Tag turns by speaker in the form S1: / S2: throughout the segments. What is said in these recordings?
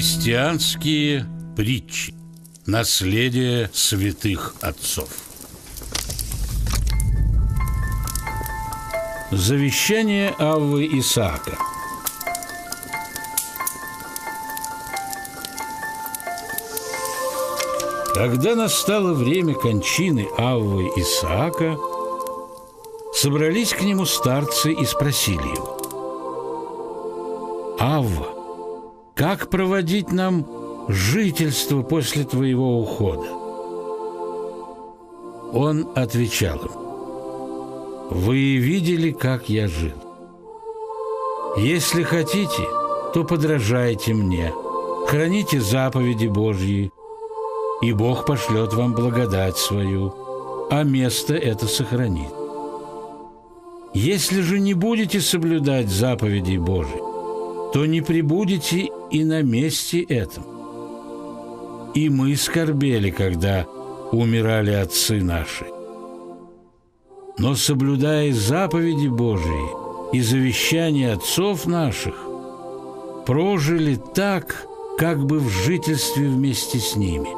S1: Христианские притчи. Наследие святых отцов. Завещание Аввы Исаака. Когда настало время кончины Аввы Исаака, собрались к нему старцы и спросили его: «Авва, как проводить нам жительство после твоего ухода?» Он отвечал им: «Вы видели, как я жил. Если хотите, то подражайте мне, храните заповеди Божьи, и Бог пошлет вам благодать свою, а место это сохранит. Если же не будете соблюдать заповедей Божьих, то не пребудете и на месте этом. И мы скорбели, когда умирали отцы наши. Но, соблюдая заповеди Божии и завещания отцов наших, прожили так, как бы в жительстве вместе с ними.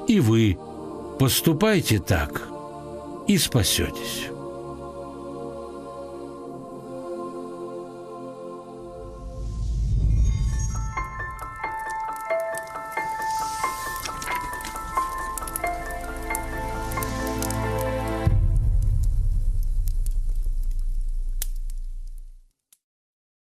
S1: И вы поступайте так, и спасетесь».